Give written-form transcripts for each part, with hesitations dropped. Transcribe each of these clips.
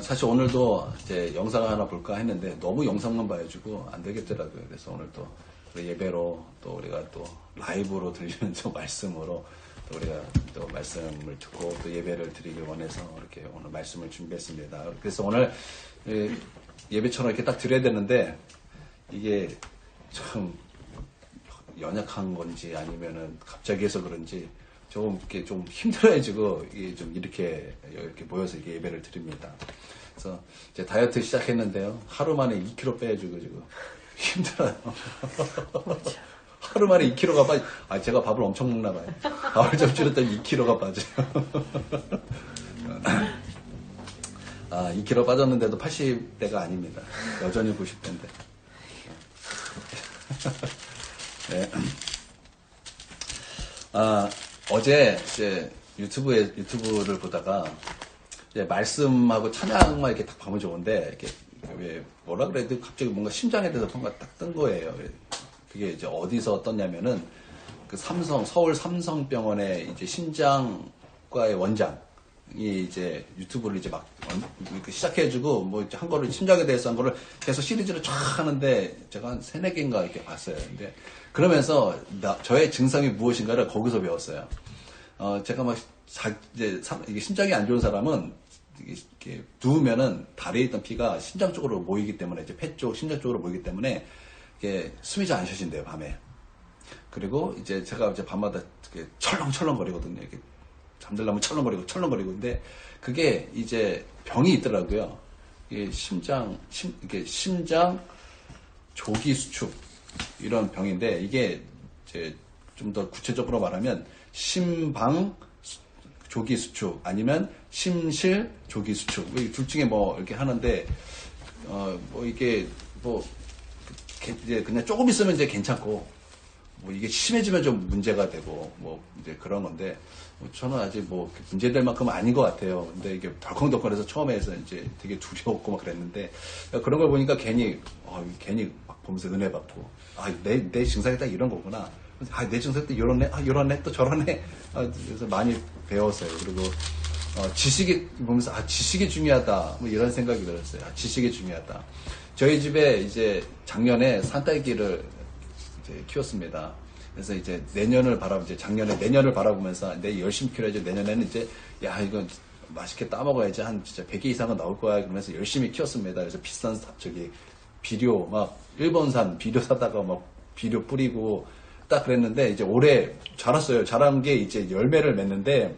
사실 오늘도 이제 영상을 하나 볼까 했는데 너무 영상만 봐가지고 안 되겠더라고요. 그래서 오늘 또 예배로 또 우리가 또 라이브로 들리는 또 말씀으로 또 우리가 또 말씀을 듣고 또 예배를 드리길 원해서 이렇게 오늘 말씀을 준비했습니다. 그래서 오늘 예배처럼 이렇게 딱 드려야 되는데 이게 참 연약한 건지 아니면은 갑자기 해서 그런지 조금 이렇게 좀 힘들어지고 이게 좀 이렇게 모여서 이렇게 예배를 드립니다. 그래서 이제 다이어트 시작했는데요. 하루 만에 2kg 빼가지고 지금 힘들어요. 하루 만에 2kg가 빠져. 제가 밥을 엄청 먹나 봐요. 밥을 좀 줄였더니 2kg가 빠져요. 2kg 빠졌는데도 80대가 아닙니다. 여전히 90대인데. 네. 어제 이제 유튜브를 보다가 이제 말씀하고 찬양만 이렇게 딱 보면 좋은데 이렇게 왜 뭐라 그래도 갑자기 뭔가 심장에 대해서 뭔가 딱 뜬 거예요. 그게 이제 어디서 떴냐면은 그 서울 삼성병원의 이제 심장과의 원장이 이제 유튜브를 이제 막 시작해주고 뭐 한 거를 심장에 대해서 한 거를 계속 시리즈로 쫙 하는데 제가 한 3-4개인가 이렇게 봤어요. 근데 그러면서 저의 증상이 무엇인가를 거기서 배웠어요. 제가 막 이게 심장이 안 좋은 사람은 이렇게 누우면은 다리에 있던 피가 심장 쪽으로 모이기 때문에 이제 폐 쪽, 심장 쪽으로 모이기 때문에 이게 숨이 잘 안 쉬어진대요, 밤에. 그리고 이제 제가 이제 밤마다 이렇게 철렁철렁거리거든요. 이렇게 잠들려면 철렁거리고. 근데 그게 이제 병이 있더라고요. 이게 이게 심장 조기 수축 이런 병인데 이게 이제 좀 더 구체적으로 말하면 심방 조기 수축 아니면 심실 조기 수축 둘 중에 뭐 이렇게 하는데 뭐 이게 뭐 이제 그냥 조금 있으면 이제 괜찮고 뭐 이게 심해지면 좀 문제가 되고 뭐 이제 그런 건데 저는 아직 뭐 문제될 만큼은 아닌 것 같아요. 근데 이게 덜컹덜컹해서 처음에서 이제 되게 두려웠고 막 그랬는데 그런 걸 보니까 괜히 막 보면서 은혜 받고 내 증상이 딱 이런 거구나. 내 증상이 또 이러네 또 저러네. 그래서 많이 배웠어요. 그리고 지식이 보면서 지식이 중요하다 뭐 이런 생각이 들었어요. 지식이 중요하다. 저희 집에 이제 작년에 산딸기를 이제 키웠습니다. 그래서 이제 내년을 바라보면서 내 열심히 키워야지. 내년에는 이제 이거 맛있게 따먹어야지. 한 진짜 100개 이상은 나올 거야. 그러면서 열심히 키웠습니다. 그래서 비싼 비료 막 일본산 비료 사다가 막 비료 뿌리고 딱 그랬는데 이제 올해 자랐어요. 자란 게 이제 열매를 맺는데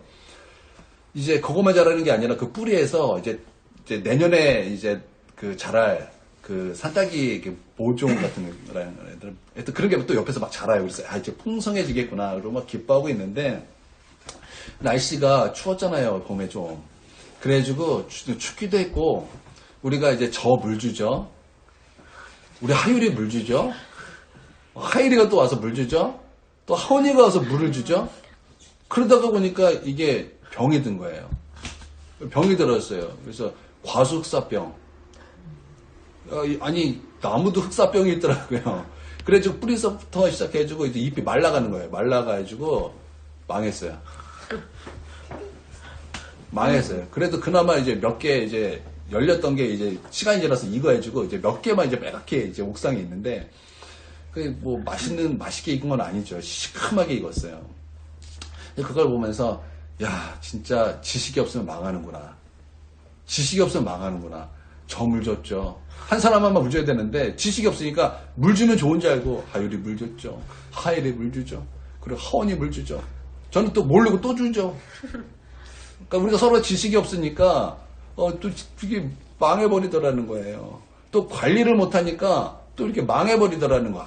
이제 그것만 자라는 게 아니라 그 뿌리에서 이제 내년에 이제 그 자랄 그 산딸기 모종 같은 애들, 하여튼 그런 게 또 옆에서 막 자라요. 그래서 이제 풍성해지겠구나. 그러고 막 기뻐하고 있는데 날씨가 추웠잖아요. 봄에 좀. 그래가지고 춥기도 했고 우리가 이제 물 주죠. 우리 하율이 물 주죠. 하율이가 또 와서 물 주죠. 또 하원이가 와서 물을 주죠. 그러다가 보니까 이게 병이 든 거예요. 병이 들었어요. 그래서 과수흑사병. 아니 나무도 흑사병이 있더라고요. 그래가지고 뿌리서부터 시작해가지고 이제 잎이 말라가는 거예요. 말라가지고 망했어요. 그래도 그나마 이제 몇 개 이제 열렸던 게 이제 시간이 지나서 익어가지고 이제 몇 개만 이제 빨갛게 이제 옥상에 있는데 그 뭐 맛있게 익은 건 아니죠. 시큼하게 익었어요. 그걸 보면서 야 진짜 지식이 없으면 망하는구나. 저 물 줬죠. 한 사람만 물 줘야 되는데 지식이 없으니까 물 주면 좋은 줄 알고 하율이 물 줬죠. 하율이 물 주죠. 그리고 하원이 물 주죠. 저는 또 모르고 또 주죠. 그러니까 우리가 서로 지식이 없으니까 또 이게 망해버리더라는 거예요. 또 관리를 못하니까 또 이렇게 망해버리더라는 거.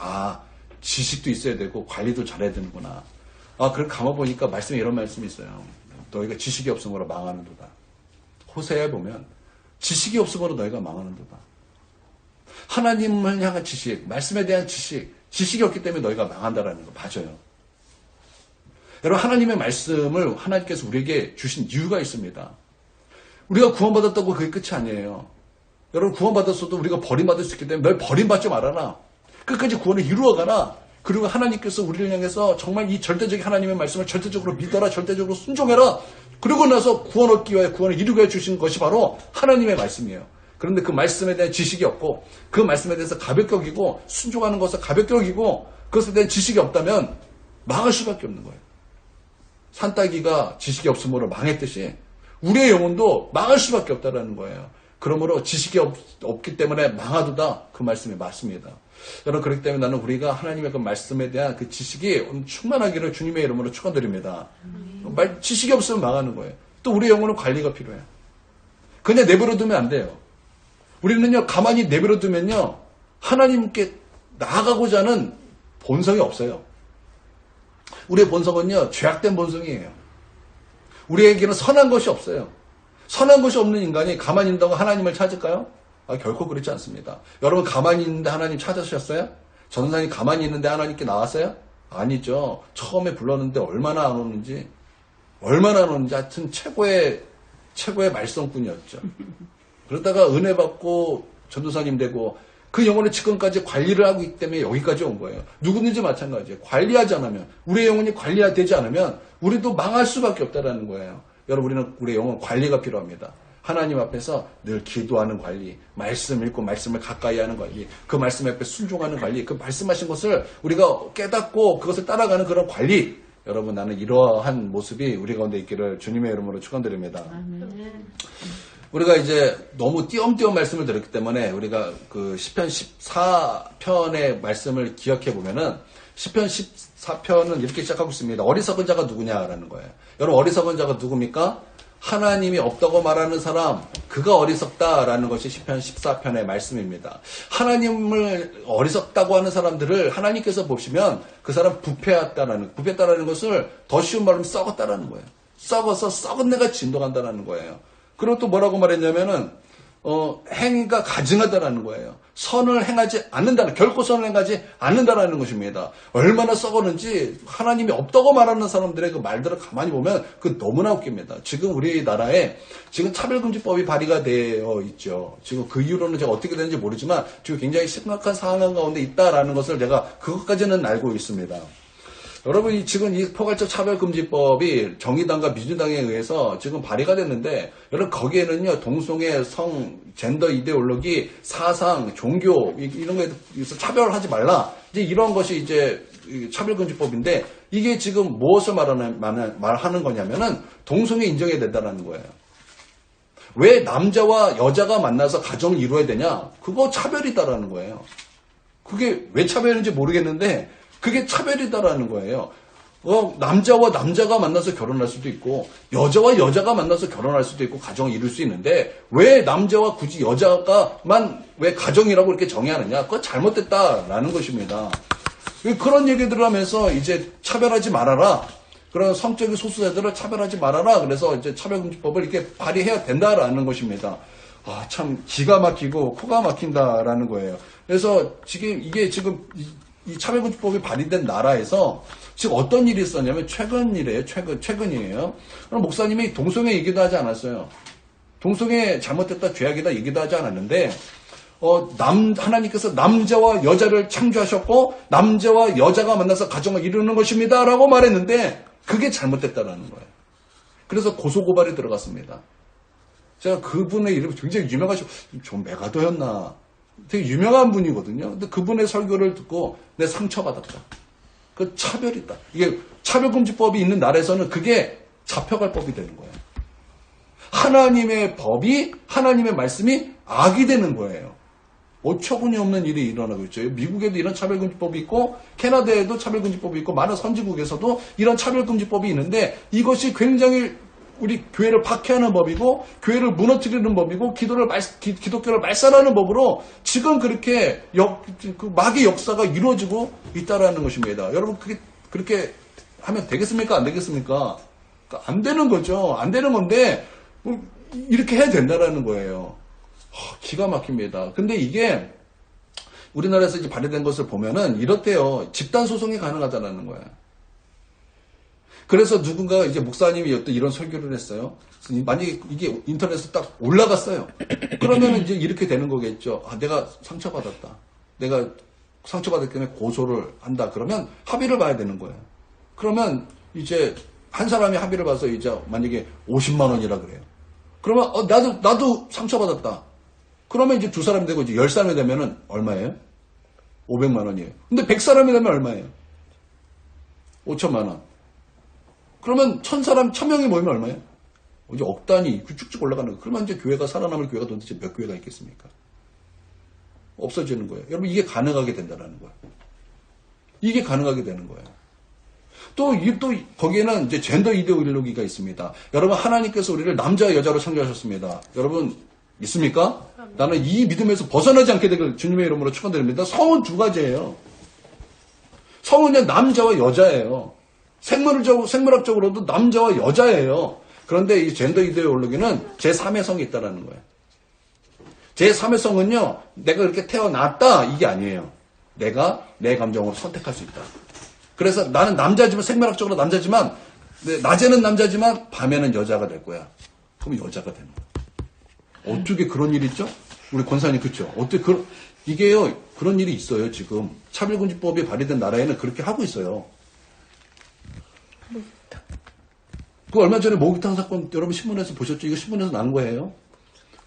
지식도 있어야 되고 관리도 잘해야 되는구나. 그렇게 감아보니까 말씀에 이런 말씀이 있어요. 너희가 지식이 없으므로 망하는도다. 호세에 보면 지식이 없으므로 너희가 망하는도다. 하나님을 향한 지식, 말씀에 대한 지식이 없기 때문에 너희가 망한다라는 거 맞아요. 여러분 하나님의 말씀을 하나님께서 우리에게 주신 이유가 있습니다. 우리가 구원받았다고 그게 끝이 아니에요. 여러분 구원받았어도 우리가 버림받을 수 있기 때문에 널 버림받지 말아라. 끝까지 구원을 이루어가라. 그리고 하나님께서 우리를 향해서 정말 이 절대적인 하나님의 말씀을 절대적으로 믿어라. 절대적으로 순종해라. 그러고 나서 구원 얻기 위하여 구원을 이루게 해주신 것이 바로 하나님의 말씀이에요. 그런데 그 말씀에 대한 지식이 없고 그 말씀에 대해서 가볍게 여기고 순종하는 것을 가볍게 여기고 그것에 대한 지식이 없다면 망할 수밖에 없는 거예요. 산딸기가 지식이 없으므로 망했듯이 우리의 영혼도 망할 수밖에 없다는 거예요. 그러므로 지식이 없기 때문에 망하도다 그 말씀이 맞습니다. 여러분 그렇기 때문에 나는 우리가 하나님의 그 말씀에 대한 그 지식이 충만하기를 주님의 이름으로 축원드립니다. 지식이 없으면 망하는 거예요. 또 우리 영혼은 관리가 필요해요. 그냥 내버려 두면 안 돼요. 우리는요 가만히 내버려 두면요 하나님께 나아가고자 하는 본성이 없어요. 우리의 본성은요 죄악된 본성이에요. 우리에게는 선한 것이 없어요. 선한 것이 없는 인간이 가만히 있다고 하나님을 찾을까요? 결코 그렇지 않습니다. 여러분 가만히 있는데 하나님 찾으셨어요? 전사님 가만히 있는데 하나님께 나왔어요? 아니죠. 처음에 불렀는데 얼마나 안 오는지 하여튼 최고의 말썽꾼이었죠. 그러다가 은혜 받고 전도사님 되고 그 영혼을 지금까지 관리를 하고 있기 때문에 여기까지 온 거예요. 누구든지 마찬가지예요. 관리하지 않으면 우리의 영혼이 관리되지 않으면 우리도 망할 수밖에 없다는 거예요. 여러분 우리는 우리의 영혼 관리가 필요합니다. 하나님 앞에서 늘 기도하는 관리, 말씀 읽고 말씀을 가까이 하는 관리, 그 말씀 앞에 순종하는 관리, 그 말씀하신 것을 우리가 깨닫고 그것을 따라가는 그런 관리. 여러분 나는 이러한 모습이 우리 가운데 있기를 주님의 이름으로 축원드립니다. 우리가 이제 너무 띄엄띄엄 말씀을 들었기 때문에 우리가 그 시편 14편의 말씀을 기억해 보면은 시편 14편은 이렇게 시작하고 있습니다. 어리석은 자가 누구냐라는 거예요. 여러분 어리석은 자가 누굽니까? 하나님이 없다고 말하는 사람, 그가 어리석다라는 것이 시편 14편의 말씀입니다. 하나님을 어리석다고 하는 사람들을 하나님께서 보시면 그 사람 부패했다라는 것을 더 쉬운 말로 썩었다라는 거예요. 썩어서 썩은 내가 진동한다라는 거예요. 그리고 또 뭐라고 말했냐면은 행위가 가증하다라는 거예요. 선을 행하지 않는다는, 결코 선을 행하지 않는다라는 것입니다. 얼마나 썩었는지 하나님이 없다고 말하는 사람들의 그 말들을 가만히 보면 그 너무나 웃깁니다. 지금 우리나라에 지금 차별금지법이 발의가 되어 있죠. 지금 그 이후로는 제가 어떻게 되는지 모르지만 지금 굉장히 심각한 상황 가운데 있다라는 것을 제가 그것까지는 알고 있습니다. 여러분, 지금 이 포괄적 차별금지법이 정의당과 민주당에 의해서 지금 발의가 됐는데, 여러분, 거기에는요, 동성애, 성, 젠더 이데올로기, 사상, 종교, 이런 거에 대해서 차별하지 말라. 이제 이런 것이 이제 차별금지법인데, 이게 지금 무엇을 말하는 거냐면은, 동성애 인정해야 된다는 거예요. 왜 남자와 여자가 만나서 가정을 이루어야 되냐? 그거 차별이다라는 거예요. 그게 왜 차별인지 모르겠는데, 그게 차별이다라는 거예요. 남자와 남자가 만나서 결혼할 수도 있고 여자와 여자가 만나서 결혼할 수도 있고 가정을 이룰 수 있는데 왜 남자와 굳이 여자가만 왜 가정이라고 이렇게 정의하느냐? 그거 잘못됐다라는 것입니다. 그런 얘기들을 하면서 이제 차별하지 말아라. 그런 성적인 소수자들을 차별하지 말아라. 그래서 이제 차별금지법을 이렇게 발의해야 된다라는 것입니다. 참 기가 막히고 코가 막힌다라는 거예요. 그래서 이게 지금 이 차별금지법이 발의된 나라에서 지금 어떤 일이 있었냐면 최근이에요. 최근이에요. 목사님이 동성애 얘기도 하지 않았어요. 동성애 잘못됐다, 죄악이다 얘기도 하지 않았는데 하나님께서 남자와 여자를 창조하셨고 남자와 여자가 만나서 가정을 이루는 것입니다라고 말했는데 그게 잘못됐다라는 거예요. 그래서 고소고발이 들어갔습니다. 제가 그분의 이름이 굉장히 유명하시고 존 메가더였나? 되게 유명한 분이거든요. 근데 그분의 설교를 듣고 내 상처받았다. 그 차별이다. 이게 차별금지법이 있는 나라에서는 그게 잡혀갈 법이 되는 거예요. 하나님의 법이, 하나님의 말씀이 악이 되는 거예요. 어처구니 없는 일이 일어나고 있죠. 미국에도 이런 차별금지법이 있고 캐나다에도 차별금지법이 있고 많은 선진국에서도 이런 차별금지법이 있는데 이것이 굉장히 우리 교회를 박해하는 법이고 교회를 무너뜨리는 법이고 기독교를 말살하는 법으로 지금 그렇게 마귀의 역사가 이루어지고 있다라는 것입니다. 여러분 그렇게 하면 되겠습니까? 안 되겠습니까? 그러니까 안 되는 거죠. 안 되는 건데 이렇게 해야 된다라는 거예요. 기가 막힙니다. 근데 이게 우리나라에서 이제 발의된 것을 보면은 이렇대요. 집단 소송이 가능하다라는 거예요. 그래서 누군가 이제 목사님이 이런 설교를 했어요. 만약에 이게 인터넷에 딱 올라갔어요. 그러면 이제 이렇게 되는 거겠죠. 내가 상처받았다. 내가 상처받았기 때문에 고소를 한다. 그러면 합의를 봐야 되는 거예요. 그러면 이제 한 사람이 합의를 봐서 이제 만약에 50만 원이라 그래요. 그러면 나도 상처받았다. 그러면 이제 두 사람이 되고 이제 10사람이 되면은 얼마예요? 500만 원이에요. 근데 100사람이 되면 얼마예요? 5천만 원. 그러면 1000명이 모이면 얼마예요? 이제 억 단위 쭉쭉 올라가는 거예요. 그러면 이제 교회가 살아남을 교회가 도대체 몇 교회가 있겠습니까? 없어지는 거예요. 여러분 이게 가능하게 된다는 거예요. 이게 가능하게 되는 거예요. 또 거기에는 이제 젠더 이데올로기가 있습니다. 여러분 하나님께서 우리를 남자 여자로 창조하셨습니다. 여러분 믿습니까? 나는 이 믿음에서 벗어나지 않게 되길 주님의 이름으로 축원드립니다. 성은 두 가지예요. 성은요 남자와 여자예요. 생물학적으로도 남자와 여자예요. 그런데 이 젠더 이데올로기는 제3의 성이 있다는 거예요. 제3의 성은요 내가 그렇게 태어났다 이게 아니에요. 내가 내 감정으로 선택할 수 있다. 그래서 나는 남자지만 생물학적으로 남자지만 낮에는 남자지만 밤에는 여자가 될 거야. 그럼 여자가 되는 거야. 어떻게 그런 일이 있죠? 우리 권사님 그렇죠? 어떻게 이게요 그런 일이 있어요 지금 차별금지법이 발의된 나라에는 그렇게 하고 있어요. 그 얼마 전에 목욕탕 사건 여러분 신문에서 보셨죠? 이거 신문에서 난 거예요.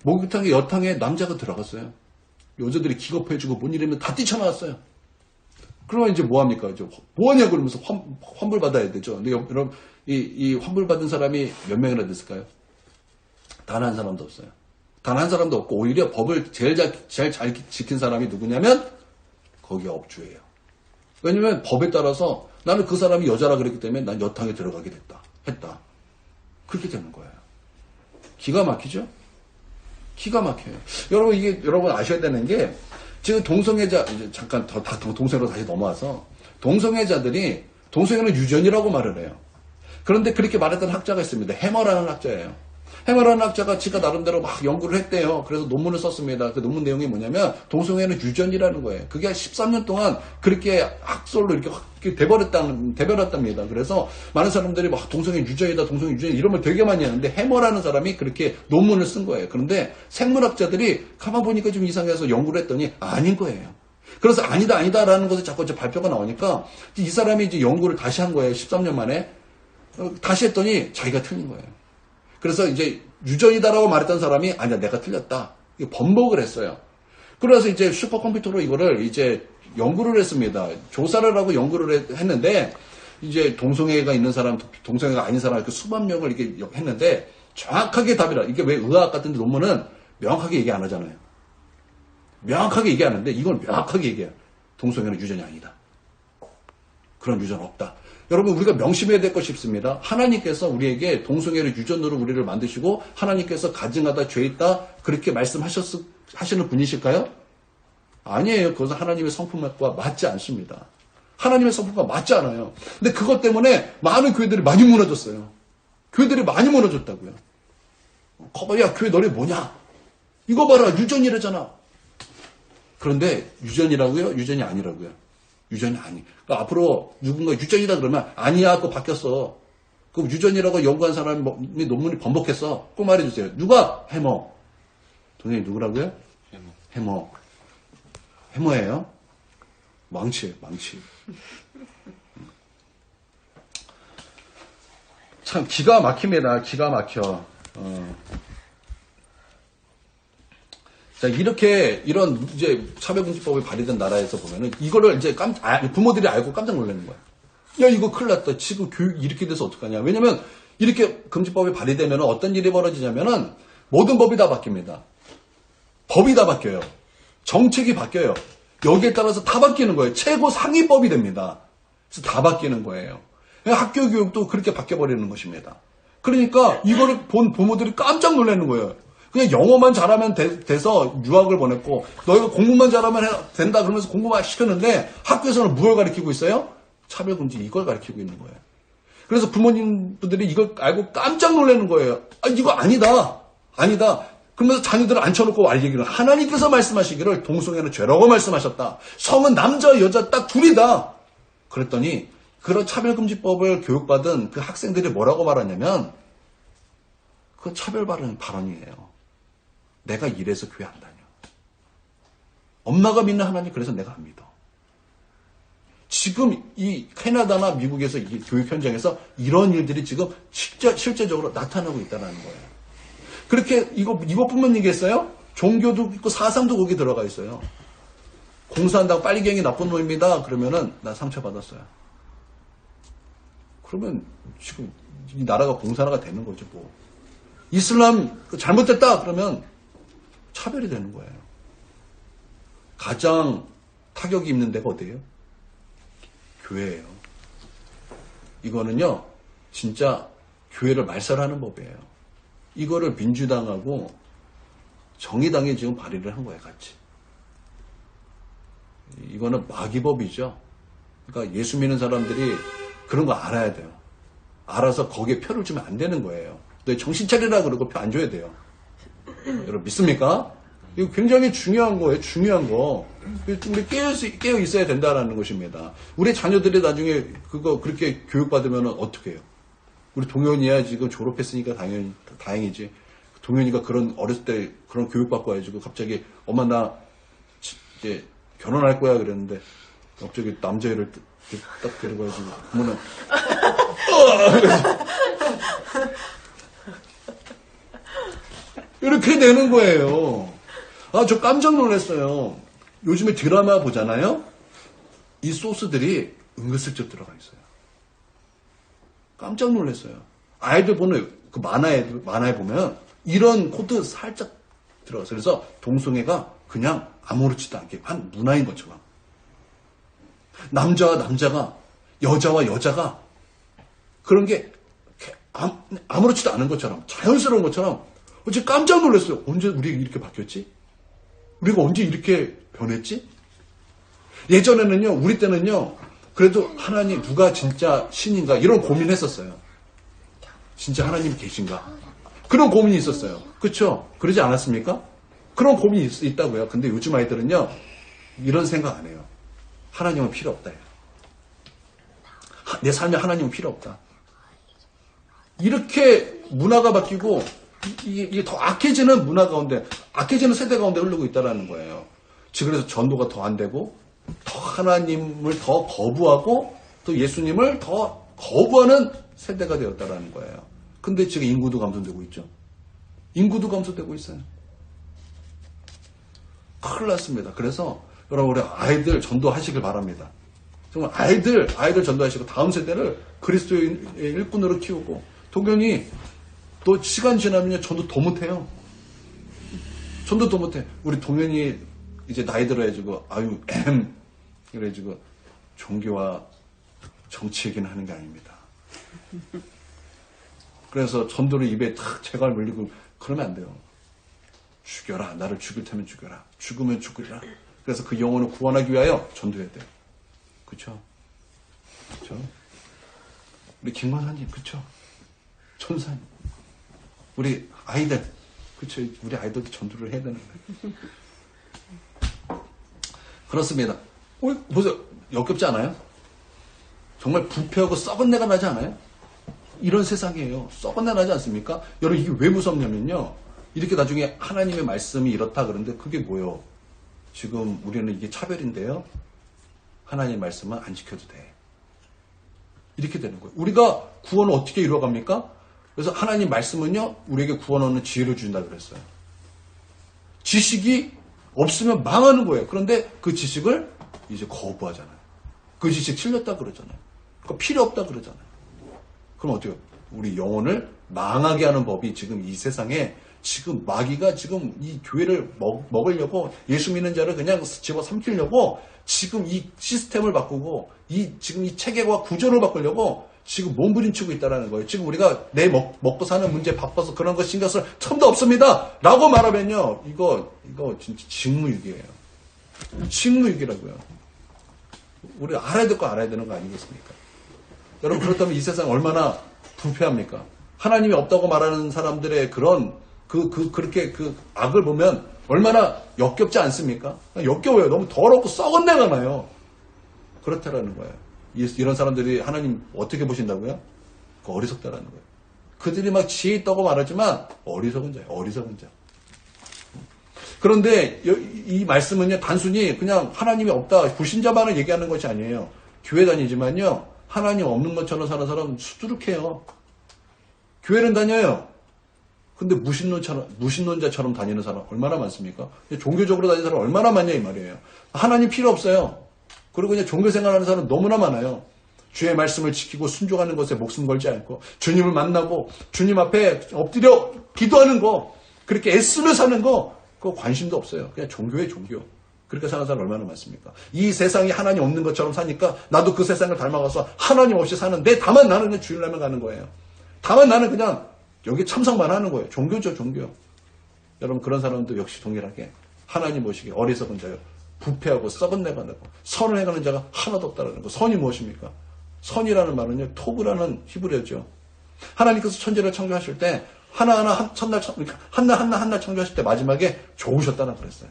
목욕탕에 여탕에 남자가 들어갔어요. 여자들이 기겁해주고 뭔 일이면 다 뛰쳐나왔어요. 그러면 이제 뭐 합니까? 뭐 하냐고 그러면서 환불 받아야 되죠. 근데 여러분 이 환불 받은 사람이 몇 명이나 됐을까요? 단 한 사람도 없어요. 단 한 사람도 없고 오히려 법을 제일 잘 지킨 사람이 누구냐면 거기가 업주예요. 왜냐면 법에 따라서 나는 그 사람이 여자라 그랬기 때문에 난 여탕에 들어가게 했다. 그렇게 되는 거예요. 기가 막히죠? 기가 막혀요. 여러분 이게 여러분 아셔야 되는 게 지금 동성애자 이제 잠깐 동성애로 다시 넘어와서 동성애자들이 동성애는 유전이라고 말을 해요. 그런데 그렇게 말했던 학자가 있습니다. 해머라는 학자예요. 해머라는 학자가 지가 나름대로 막 연구를 했대요. 그래서 논문을 썼습니다. 그 논문 내용이 뭐냐면 동성애는 유전이라는 거예요. 그게 한 13년 동안 그렇게 학설로 이렇게 대변했답니다. 그래서 많은 사람들이 막 동성애 유전이다, 동성애 유전이다 이런 말 되게 많이 하는데 해머라는 사람이 그렇게 논문을 쓴 거예요. 그런데 생물학자들이 가만 보니까 좀 이상해서 연구를 했더니 아닌 거예요. 그래서 아니다라는 것에 자꾸 이제 발표가 나오니까 이 사람이 이제 연구를 다시 한 거예요. 13년 만에. 다시 했더니 자기가 틀린 거예요. 그래서 이제 유전이다라고 말했던 사람이 아니야 내가 틀렸다. 번복을 했어요. 그래서 이제 슈퍼컴퓨터로 이거를 이제 연구를 했습니다. 조사를 하고 연구를 했는데 이제 동성애가 있는 사람, 동성애가 아닌 사람 이렇게 수만 명을 이렇게 했는데 정확하게 답이라. 이게 왜 의학 같은 논문은 명확하게 얘기 안 하잖아요. 명확하게 얘기 안 하는데 이건 명확하게 얘기해요. 동성애는 유전이 아니다. 그런 유전 없다. 여러분 우리가 명심해야 될 것이 있습니다. 하나님께서 우리에게 동성애를 유전으로 우리를 만드시고 하나님께서 가증하다 죄 있다 그렇게 말씀하시는 분이실까요? 아니에요. 그것은 하나님의 성품과 맞지 않습니다. 하나님의 성품과 맞지 않아요. 근데 그것 때문에 많은 교회들이 많이 무너졌어요. 교회들이 많이 무너졌다고요. 야 교회 너네 뭐냐? 이거 봐라 유전이라잖아. 그런데 유전이라고요? 유전이 아니라고요? 유전이 아니. 그러니까 앞으로 누군가 유전이다 그러면 아니야, 그거 바뀌었어. 그 유전이라고 연구한 사람이 논문이 번복했어. 꼭 말해주세요. 누가? 해머. 동생이 누구라고요? 해머예요? 망치. 참 기가 막힙니다. 기가 막혀. 자, 이런 이제 차별금지법이 발의된 나라에서 보면은 이거를 이제 부모들이 알고 깜짝 놀라는 거야. 야, 이거 큰일 났다. 지금 교육 이렇게 돼서 어떡하냐. 왜냐면 이렇게 금지법이 발의되면 어떤 일이 벌어지냐면은 모든 법이 다 바뀝니다. 법이 다 바뀌어요. 정책이 바뀌어요. 여기에 따라서 다 바뀌는 거예요. 최고 상위법이 됩니다. 그래서 다 바뀌는 거예요. 학교 교육도 그렇게 바뀌어버리는 것입니다. 그러니까 이거를 본 부모들이 깜짝 놀라는 거예요. 그냥 영어만 잘하면 돼서 유학을 보냈고 너희가 공부만 잘하면 된다 그러면서 공부만 시켰는데 학교에서는 무엇을 가르치고 있어요? 차별금지 이걸 가르치고 있는 거예요. 그래서 부모님들이 이걸 알고 깜짝 놀라는 거예요. 아, 이거 아니다. 그러면서 자녀들을 앉혀놓고 알 얘기를 하나님께서 말씀하시기를 동성애는 죄라고 말씀하셨다. 성은 남자 여자 딱 둘이다. 그랬더니 그런 차별금지법을 교육받은 그 학생들이 뭐라고 말하냐면 그건 차별 발언이에요. 내가 이래서 교회 안 다녀. 엄마가 믿는 하나님 그래서 내가 안 믿어. 지금 이 캐나다나 미국에서 이 교육 현장에서 이런 일들이 지금 실제적으로 나타나고 있다는 거예요. 그렇게 이것뿐만 얘기했어요? 종교도 있고 사상도 거기 들어가 있어요. 공사한다고 빨리갱이 나쁜 놈입니다. 그러면은 나 상처받았어요. 그러면 지금 이 나라가 공산화가 되는 거죠. 뭐. 이슬람 잘못됐다 그러면 차별이 되는 거예요. 가장 타격이 있는 데가 어디예요? 교회예요. 이거는요, 진짜 교회를 말살하는 법이에요. 이거를 민주당하고 정의당이 지금 발의를 한 거예요, 같이. 이거는 마귀법이죠. 그러니까 예수 믿는 사람들이 그런 거 알아야 돼요. 알아서 거기에 표를 주면 안 되는 거예요. 너 정신 차리라 그러고 표 안 줘야 돼요. 여러분 믿습니까? 이거 굉장히 중요한 거예요. 중요한 거. 우리 깨어 있어야 된다라는 것입니다. 우리 자녀들이 나중에 그거 그렇게 교육받으면 어떻게 해요? 우리 동현이야 지금 졸업했으니까 다행이지. 동현이가 그런 어렸을 때 그런 교육받고 와가지고 갑자기 엄마 나 이제 결혼할 거야 그랬는데 갑자기 남자애를 딱 데려가지고 그러면은 이렇게 되는 거예요. 아, 저 깜짝 놀랐어요. 요즘에 드라마 보잖아요. 이 소스들이 은근슬쩍 들어가 있어요. 깜짝 놀랐어요. 아이들 보는 그 만화에 보면 이런 코드 살짝 들어가서 그래서 동성애가 그냥 아무렇지도 않게 한 문화인 것처럼 남자와 남자가 여자와 여자가 그런 게 아무렇지도 않은 것처럼 자연스러운 것처럼 어제 깜짝 놀랐어요. 언제 우리 이렇게 바뀌었지? 우리가 언제 이렇게 변했지? 예전에는요, 우리 때는요, 그래도 하나님 누가 진짜 신인가 이런 고민했었어요. 진짜 하나님 계신가? 그런 고민이 있었어요. 그렇죠? 그러지 않았습니까? 그런 고민이 있다고요. 근데 요즘 아이들은요, 이런 생각 안 해요. 하나님은 필요 없다. 내 삶에 하나님은 필요 없다. 이렇게 문화가 바뀌고 이게 더 악해지는 문화 가운데, 악해지는 세대 가운데 흐르고 있다는 거예요. 즉 그래서 전도가 더 안 되고 더 하나님을 더 거부하고 또 예수님을 더 거부하는 세대가 되었다는 거예요. 근데 지금 인구도 감소되고 있죠. 인구도 감소되고 있어요. 큰일 났습니다. 그래서 여러분 우리 아이들 전도하시길 바랍니다. 정말 아이들 전도하시고 다음 세대를 그리스도의 일꾼으로 키우고 동경이 또 시간 지나면 전도 더 못해요. 전도 더 못해. 우리 동현이 이제 나이 들어야지고 그래가지고 종교와 정치 얘기는 하는 게 아닙니다. 그래서 전도를 입에 탁 재갈 물리고 그러면 안 돼요. 죽여라. 나를 죽일 테면 죽여라. 죽으면 죽으리라. 그래서 그 영혼을 구원하기 위하여 전도해야 돼요. 그쵸? 그쵸? 우리 김관사님, 그쵸? 천사님. 우리 아이들, 그쵸? 우리 아이들도 전도를 해야 되는 거예요. 그렇습니다. 보세요. 역겹지 않아요? 정말 부패하고 썩은 내가 나지 않아요? 이런 세상이에요. 썩은 내 나지 않습니까? 여러분, 이게 왜 무섭냐면요. 이렇게 나중에 하나님의 말씀이 이렇다 그러는데 그게 뭐예요? 지금 우리는 이게 차별인데요. 하나님의 말씀은 안 지켜도 돼. 이렇게 되는 거예요. 우리가 구원을 어떻게 이루어갑니까? 그래서 하나님 말씀은요, 우리에게 구원하는 지혜를 준다 그랬어요. 지식이 없으면 망하는 거예요. 그런데 그 지식을 이제 거부하잖아요. 그 지식 틀렸다 그러잖아요. 그러니까 필요 없다 그러잖아요. 그럼 어때요? 우리 영혼을 망하게 하는 법이 지금 이 세상에 지금 마귀가 지금 이 교회를 먹으려고 예수 믿는 자를 그냥 집어 삼키려고 지금 이 시스템을 바꾸고 지금 이 체계와 구조를 바꾸려고 지금 몸부림치고 있다는 거예요. 지금 우리가 내 먹고 사는 문제 바빠서 그런 거 신경 쓸 틈도 없습니다. 라고 말하면요. 이거 진짜 직무유기예요. 직무유기라고요. 우리 알아야 될 거 알아야 되는 거 아니겠습니까? 여러분 그렇다면 이 세상 얼마나 부패합니까? 하나님이 없다고 말하는 사람들의 그런 그렇게 그 악을 보면 얼마나 역겹지 않습니까? 역겨워요. 너무 더럽고 썩은 내가 나요. 그렇다라는 거예요. 이런 사람들이 하나님 어떻게 보신다고요? 어리석다라는 거예요. 그들이 막 지혜 있다고 말하지만 어리석은 자예요. 어리석은 자. 그런데 이 말씀은요, 단순히 그냥 하나님이 없다, 불신자만을 얘기하는 것이 아니에요. 교회 다니지만요. 하나님 없는 것처럼 사는 사람 수두룩해요. 교회는 다녀요. 근데 무신론자처럼 다니는 사람 얼마나 많습니까? 종교적으로 다니는 사람 얼마나 많냐 이 말이에요. 하나님 필요 없어요. 그리고 그냥 종교 생활하는 사람 너무나 많아요. 주의 말씀을 지키고 순종하는 것에 목숨 걸지 않고 주님을 만나고 주님 앞에 엎드려 기도하는 거 그렇게 애쓰며 사는 거 그거 관심도 없어요. 그냥 종교에 종교. 그렇게 사는 사람 얼마나 많습니까? 이 세상이 하나님 없는 것처럼 사니까 나도 그 세상을 닮아가서 하나님 없이 사는데 다만 나는 그냥 주일날만 가는 거예요. 다만 나는 그냥 여기 참석만 하는 거예요. 종교죠, 종교. 여러분 그런 사람도 역시 동일하게 하나님 모시기 어리석은 자요. 부패하고 썩은 내가 되고 선을 행하는 자가 하나도 없다라는 거. 선이 무엇입니까? 선이라는 말은요. 토브라는 히브리어죠. 하나님께서 천지를 창조하실 때 하나하나 하나 창조하실 때 마지막에 좋으셨다는 그랬어요.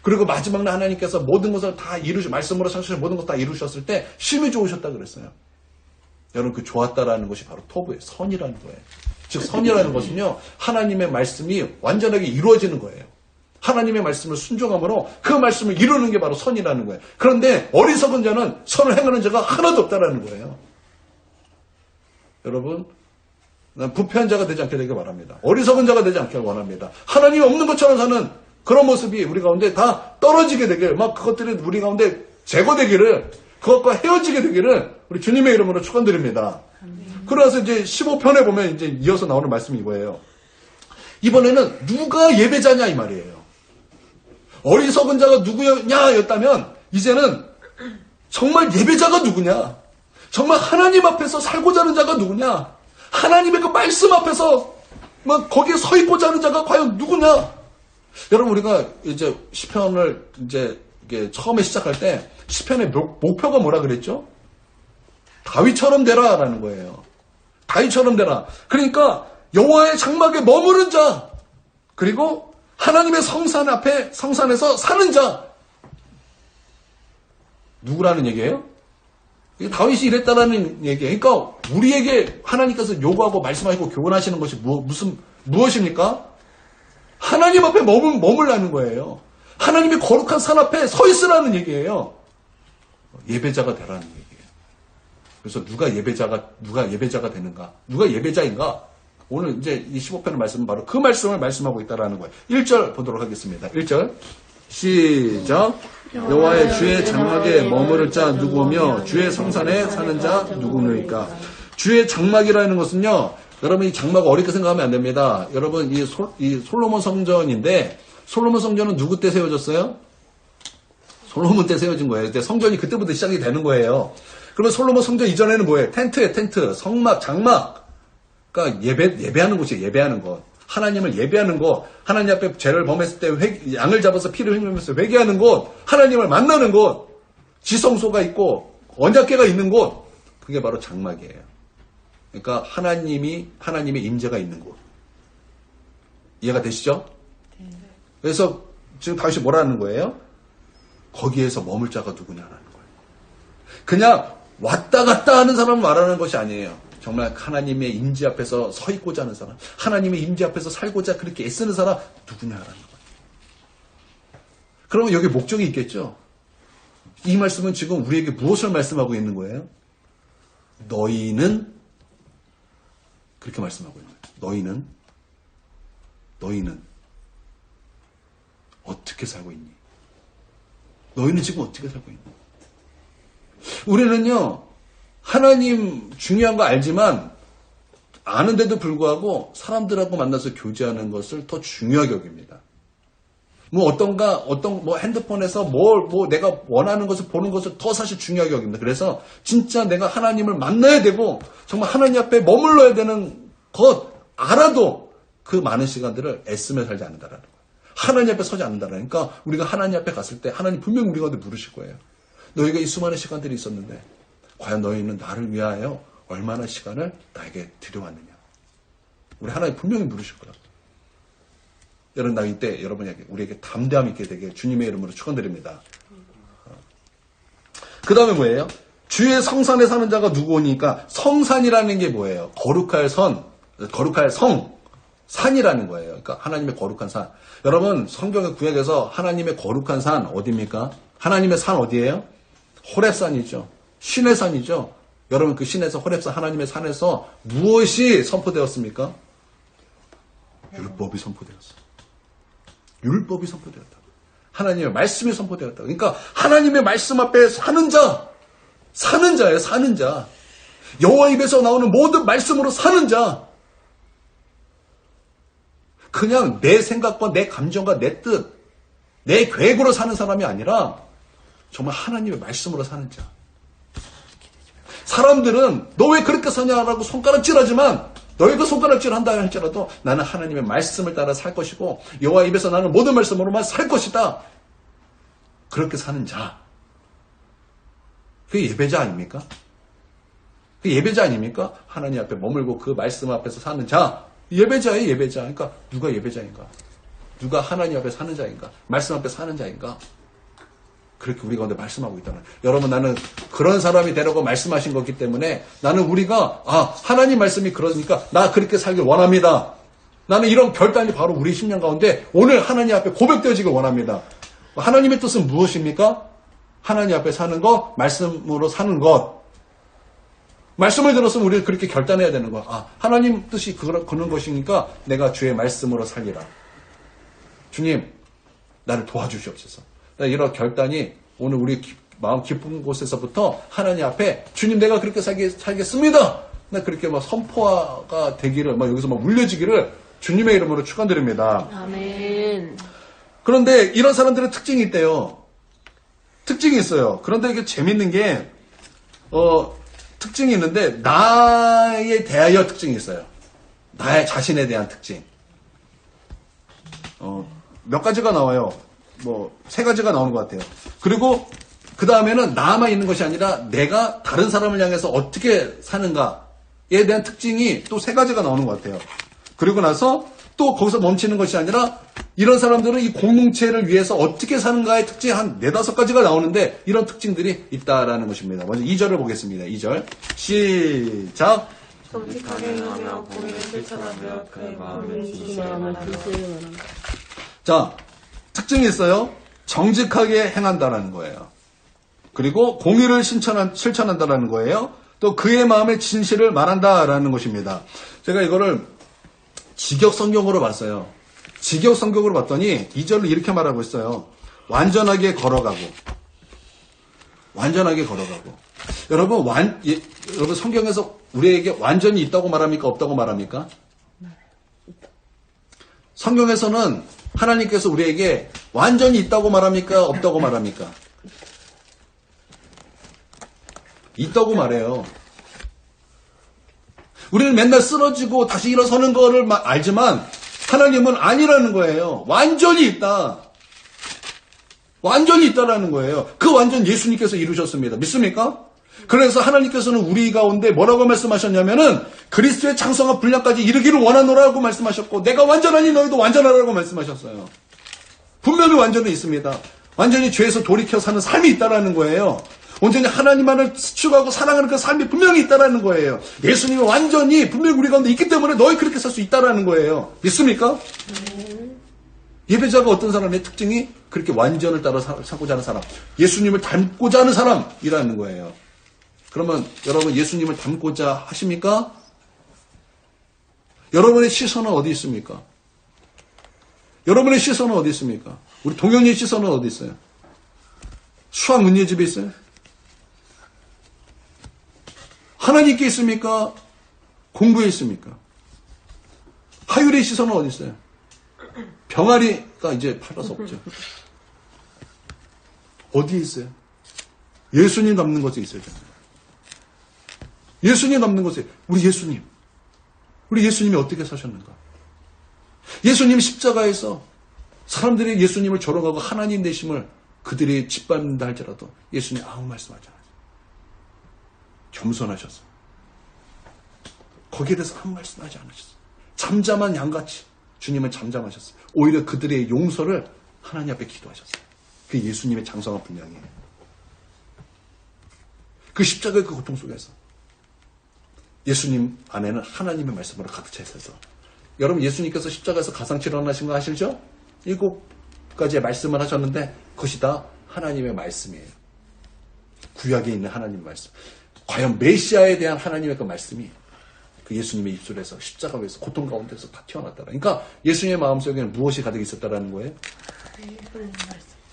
그리고 마지막 날 하나님께서 모든 것을 다 말씀으로 창조하신 모든 것을 다 이루셨을 때 심히 좋으셨다 그랬어요. 여러분 그 좋았다라는 것이 바로 토브예요. 선이라는 거예요. 즉 선이라는 것은요. 하나님의 말씀이 완전하게 이루어지는 거예요. 하나님의 말씀을 순종함으로 그 말씀을 이루는 게 바로 선이라는 거예요. 그런데 어리석은 자는 선을 행하는 자가 하나도 없다라는 거예요. 여러분 난 부패한 자가 되지 않게 되길 바랍니다. 어리석은 자가 되지 않기를 원합니다. 하나님이 없는 것처럼 사는 그런 모습이 우리 가운데 다 떨어지게 되길 막 그것들이 우리 가운데 제거되기를 그것과 헤어지게 되기를 우리 주님의 이름으로 축원드립니다. 그래서 이제 15편에 보면 이제 이어서 나오는 말씀이 이거예요. 이번에는 누가 예배자냐 이 말이에요. 어리석은 자가 누구냐 였다면 이제는 정말 예배자가 누구냐? 정말 하나님 앞에서 살고자 하는 자가 누구냐? 하나님의 그 말씀 앞에서 막 거기에 서 있고자 하는 자가 과연 누구냐? 여러분 우리가 이제 시편을 이제 이게 처음에 시작할 때 시편의 목표가 뭐라 그랬죠? 다윗처럼 되라라는 거예요. 다윗처럼 되라. 그러니까 여호와의 장막에 머무른 자 그리고 하나님의 성산 앞에 성산에서 사는 자 누구라는 얘기예요? 다윗이 이랬다라는 얘기예요. 그러니까 우리에게 하나님께서 요구하고 말씀하시고 교훈하시는 것이 무엇입니까? 하나님 앞에 머물라는 거예요. 하나님의 거룩한 산 앞에 서 있으라는 얘기예요. 예배자가 되라는 얘기예요. 그래서 누가 예배자가 되는가? 누가 예배자인가? 오늘 이제 이 15편의 말씀은 바로 그 말씀을 말씀하고 있다라는 거예요. 1절 보도록 하겠습니다. 1절 시작. 여호와의 주의 장막에 머무를 자 누구며 주의 성산에 사는 자 누구니까. 주의 장막이라는 것은요. 여러분 이 장막 어렵게 생각하면 안 됩니다. 여러분 이 솔로몬 성전인데 솔로몬 성전은 누구 때 세워졌어요? 솔로몬 때 세워진 거예요. 근데 성전이 그때부터 시작이 되는 거예요. 그러면 솔로몬 성전 이전에는 뭐예요? 텐트예요, 텐트. 성막, 장막. 그러니까 예배하는 곳이에요, 예배하는 곳. 하나님을 예배하는 곳. 하나님 앞에 죄를 범했을 때 양을 잡아서 피를 흘리면서 회개하는 곳. 하나님을 만나는 곳. 지성소가 있고 언약궤가 있는 곳. 그게 바로 장막이에요. 그러니까 하나님의 임재가 있는 곳. 이해가 되시죠? 네. 그래서 지금 다윗이 뭐라는 거예요? 거기에서 머물 자가 누구냐라는 거예요. 그냥 왔다 갔다 하는 사람을 말하는 것이 아니에요. 정말 하나님의 임재 앞에서 서 있고자 하는 사람, 하나님의 임재 앞에서 살고자 그렇게 애쓰는 사람 누구냐라는 거예요. 그러면 여기 목적이 있겠죠? 이 말씀은 지금 우리에게 무엇을 말씀하고 있는 거예요? 너희는 그렇게 말씀하고 있는 거예요. 너희는 어떻게 살고 있니? 너희는 지금 어떻게 살고 있니? 우리는요, 하나님 중요한 거 알지만, 아는데도 불구하고 사람들하고 만나서 교제하는 것을 더 중요하게 여깁니다. 핸드폰에서 내가 원하는 것을 보는 것을 더 사실 중요하게 여깁니다. 그래서 진짜 내가 하나님을 만나야 되고, 정말 하나님 앞에 머물러야 되는 것 알아도 그 많은 시간들을 애쓰며 살지 않는다라는 거예요. 하나님 앞에 서지 않는다라는 거예요. 그러니까 우리가 하나님 앞에 갔을 때 하나님 분명히 우리 가운데 물으실 거예요. 너희가 이 수많은 시간들이 있었는데 과연 너희는 나를 위하여 얼마나 시간을 나에게 들여왔느냐. 우리 하나님 분명히 물으실 거예요. 여러분 나 이때 여러분에게 우리에게 담대함 있게 되게 주님의 이름으로 축원드립니다. 그 다음에 뭐예요? 주의 성산에 사는 자가 누구니까 성산이라는 게 뭐예요? 거룩할 성, 산이라는 거예요. 그러니까 하나님의 거룩한 산. 여러분 성경의 구약에서 하나님의 거룩한 산 어디입니까? 하나님의 산 어디예요? 호렙산이죠. 신의 산이죠. 여러분 그 신에서 호렙산 하나님의 산에서 무엇이 선포되었습니까? 율법이 선포되었어. 율법이 선포되었다. 하나님의 말씀이 선포되었다. 그러니까 하나님의 말씀 앞에 사는 자예요. 사는 자. 여호와 입에서 나오는 모든 말씀으로 사는 자. 그냥 내 생각과 내 감정과 내 뜻, 내 계획으로 사는 사람이 아니라 정말 하나님의 말씀으로 사는 자. 사람들은 너 왜 그렇게 사냐라고 손가락질하지만 너희가 손가락질한다 할지라도 나는 하나님의 말씀을 따라 살 것이고 여호와 입에서 나는 모든 말씀으로만 살 것이다. 그렇게 사는 자. 그게 예배자 아닙니까? 그게 예배자 아닙니까? 하나님 앞에 머물고 그 말씀 앞에서 사는 자. 예배자예요, 예배자. 그러니까 누가 예배자인가? 누가 하나님 앞에 사는 자인가? 말씀 앞에 사는 자인가? 그렇게 우리 가운데 말씀하고 있다는. 여러분, 나는 그런 사람이 되라고 말씀하신 거기 때문에 나는 우리가 하나님 말씀이 그러니까 나 그렇게 살길 원합니다. 나는 이런 결단이 바로 우리 심령 가운데 오늘 하나님 앞에 고백되어지길 원합니다. 하나님의 뜻은 무엇입니까? 하나님 앞에 사는 것, 말씀으로 사는 것. 말씀을 들었으면 우리는 그렇게 결단해야 되는 거야. 하나님 뜻이 그런 것이니까 내가 주의 말씀으로 살리라. 주님, 나를 도와주시옵소서. 이런 결단이 오늘 우리 마음 깊은 곳에서부터 하나님 앞에 주님 내가 그렇게 살겠습니다. 나 그렇게 선포가 되기를 여기서 울려지기를 주님의 이름으로 축원드립니다. 아멘. 그런데 이런 사람들은 특징이 있대요. 특징이 있어요. 그런데 이게 재밌는 게 특징이 있는데 나에 대하여 특징이 있어요. 나의 자신에 대한 특징. 몇 가지가 나와요. 3가지가 나오는 것 같아요. 그리고 그 다음에는 나만 있는 것이 아니라 내가 다른 사람을 향해서 어떻게 사는가에 대한 특징이 또 3가지가 나오는 것 같아요. 그리고 나서 또 거기서 멈추는 것이 아니라 이런 사람들은 이 공동체를 위해서 어떻게 사는가의 특징이 한 4-5가지가 나오는데 이런 특징들이 있다라는 것입니다. 먼저 2절을 보겠습니다. 2절 시작. 정직하게 행하며 공의를 실천하며 그의 마음을 진실하게 하라. 자, 특징이 있어요. 정직하게 행한다라는 거예요. 그리고 공의를 실천한다라는 거예요. 또 그의 마음의 진실을 말한다라는 것입니다. 제가 이거를 직역 성경으로 봤어요. 직역 성경으로 봤더니 2절을 이렇게 말하고 있어요. 완전하게 걸어가고. 완전하게 걸어가고. 여러분, 여러분 성경에서 우리에게 완전히 있다고 말합니까? 없다고 말합니까? 성경에서는 하나님께서 우리에게 완전히 있다고 말합니까? 없다고 말합니까? 있다고 말해요. 우리는 맨날 쓰러지고 다시 일어서는 거를 알지만 하나님은 아니라는 거예요. 완전히 있다. 완전히 있다라는 거예요. 그 완전 예수님께서 이루셨습니다. 믿습니까? 그래서 하나님께서는 우리 가운데 뭐라고 말씀하셨냐면은 그리스도의 장성한 분량까지 이르기를 원하노라고 말씀하셨고 내가 완전하니 너희도 완전하라고 말씀하셨어요. 분명히 완전히 있습니다. 완전히 죄에서 돌이켜 사는 삶이 있다라는 거예요. 온전히 하나님만을 추구하고 사랑하는 그 삶이 분명히 있다라는 거예요. 예수님이 완전히 분명히 우리 가운데 있기 때문에 너희 그렇게 살 수 있다라는 거예요. 믿습니까? 예배자가 어떤 사람의 특징이 그렇게 완전을 따라 살고자 하는 사람, 예수님을 닮고자 하는 사람이라는 거예요. 그러면 여러분 예수님을 닮고자 하십니까? 여러분의 시선은 어디 있습니까? 여러분의 시선은 어디 있습니까? 우리 동현이의 시선은 어디 있어요? 수학 문제 집에 있어요? 하나님께 있습니까? 공부에 있습니까? 하율의 시선은 어디 있어요? 병아리가 이제 팔아서 없죠. 어디에 있어요? 예수님 닮는 것에 있어요. 예수님 닮는 것에 우리 예수님이 어떻게 사셨는가? 예수님 십자가에서 사람들이 예수님을 조롱하고 하나님 되심을 그들이 짓밟는다 할지라도 예수님 아무 말씀하지 않았어요. 겸손하셨어요. 거기에 대해서 아무 말씀하지 않으셨어요. 잠잠한 양같이 주님은 잠잠하셨어요. 오히려 그들의 용서를 하나님 앞에 기도하셨어요. 그게 예수님의 장성한 분량이에요. 그 십자가의 그 고통 속에서 예수님 안에는 하나님의 말씀으로 가득 차 있어서 여러분 예수님께서 십자가에서 가상치료 하신 거 아시죠? 7가지의 말씀을 하셨는데 그것이 다 하나님의 말씀이에요. 구약에 있는 하나님 말씀. 과연 메시아에 대한 하나님의 그 말씀이 그 예수님의 입술에서 십자가 위에서 고통 가운데서 다 튀어났다. 그러니까 예수님의 마음속에는 무엇이 가득 있었다라는 거예요?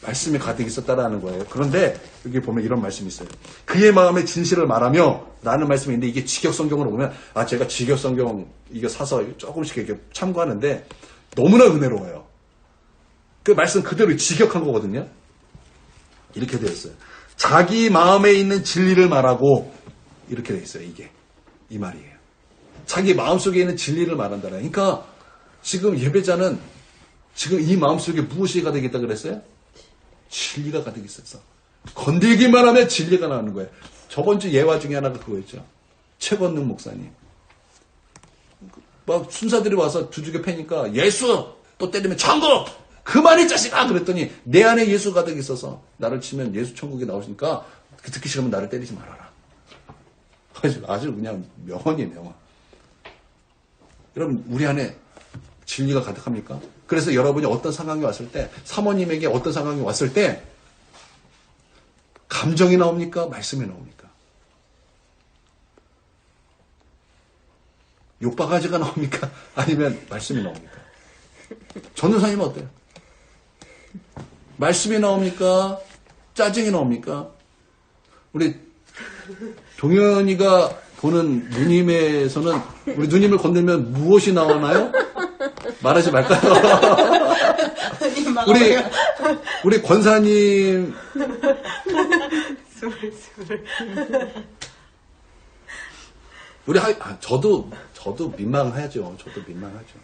말씀이 가득 있었다라는 거예요. 그런데 여기 보면 이런 말씀이 있어요. 그의 마음의 진실을 말하며 라는 말씀이 있는데 이게 직역성경으로 보면 제가 직역성경 이거 사서 조금씩 이렇게 참고하는데 너무나 은혜로워요. 그 말씀 그대로 직역한 거거든요. 이렇게 되어 있어요. 자기 마음에 있는 진리를 말하고 이렇게 되어 있어요. 이게 이 말이에요. 자기 마음속에 있는 진리를 말한다. 그러니까 지금 예배자는 지금 이 마음속에 무엇이 가득 있다 그랬어요? 진리가 가득 있었어. 건들기만 하면 진리가 나오는 거예요. 저번 주 예화 중에 하나가 그거였죠. 최건능 목사님. 막 순사들이 와서 두들겨 패니까 예수 또 때리면 천국 그만해 자식아 그랬더니 내 안에 예수 가득 있어서 나를 치면 예수 천국에 나오시니까 듣기 싫으면 나를 때리지 말아라. 아주 그냥 명언이에요. 명언. 여러분 우리 안에 진리가 가득합니까? 그래서 여러분이 어떤 상황이 왔을 때 사모님에게 어떤 상황이 왔을 때 감정이 나옵니까? 말씀이 나옵니까? 욕바가지가 나옵니까? 아니면 말씀이 나옵니까? 전도사님은 어때요? 말씀이 나옵니까? 짜증이 나옵니까? 우리 동현이가 보는 누님에서는 우리 누님을 건들면 무엇이 나오나요? 말하지 말까요? 우리 권사님 우리 저도 민망하죠. 저도 민망하죠.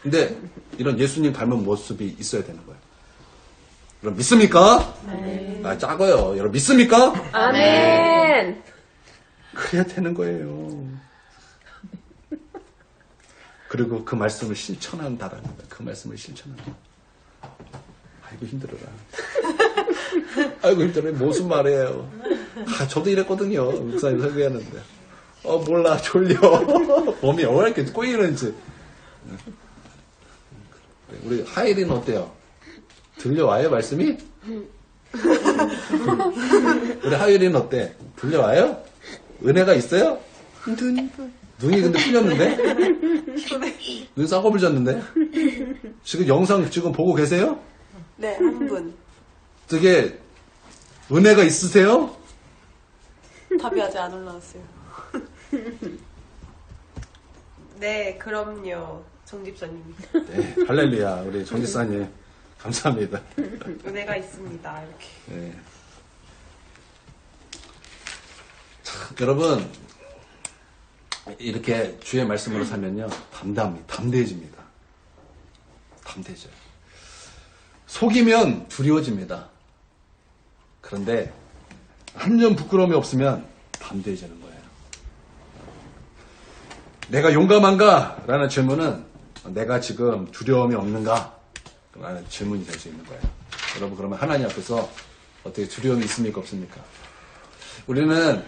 근데 이런 예수님 닮은 모습이 있어야 되는 거예요. 여러분 믿습니까? 네. 작아요. 여러분 믿습니까? 아멘. 그래야 되는 거예요. 그리고 그 말씀을 실천한다라는 거예요. 그 말씀을 실천한다. 아이고 힘들어라. 아이고 힘들어요. 무슨 말이에요. 저도 이랬거든요. 목사님 설교하는데. 몰라 졸려. 몸이 왜 이렇게 꼬이는지. 우리 하일이는 어때요? 들려와요 말씀이? 우리 하일이는 어때? 들려와요? 은혜가 있어요? 눈이 근데 풀렸는데? 눈 쌍꺼풀 졌는데? 지금 영상 지금 보고 계세요? 네, 한 분. 되게 은혜가 있으세요? 답이 아직 안 올라왔어요. 네, 그럼요. 정집사님. 네, 할렐루야. 우리 정지사님 감사합니다. 은혜가 있습니다. 이렇게. 네. 자, 여러분 이렇게 주의 말씀으로 살면요 담대해집니다. 담대해져요. 속이면 두려워집니다. 그런데 한 점 부끄러움이 없으면 담대해지는 거예요. 내가 용감한가? 라는 질문은 내가 지금 두려움이 없는가? 라는 질문이 될 수 있는 거예요. 여러분 그러면 하나님 앞에서 어떻게 두려움이 있습니까? 없습니까? 우리는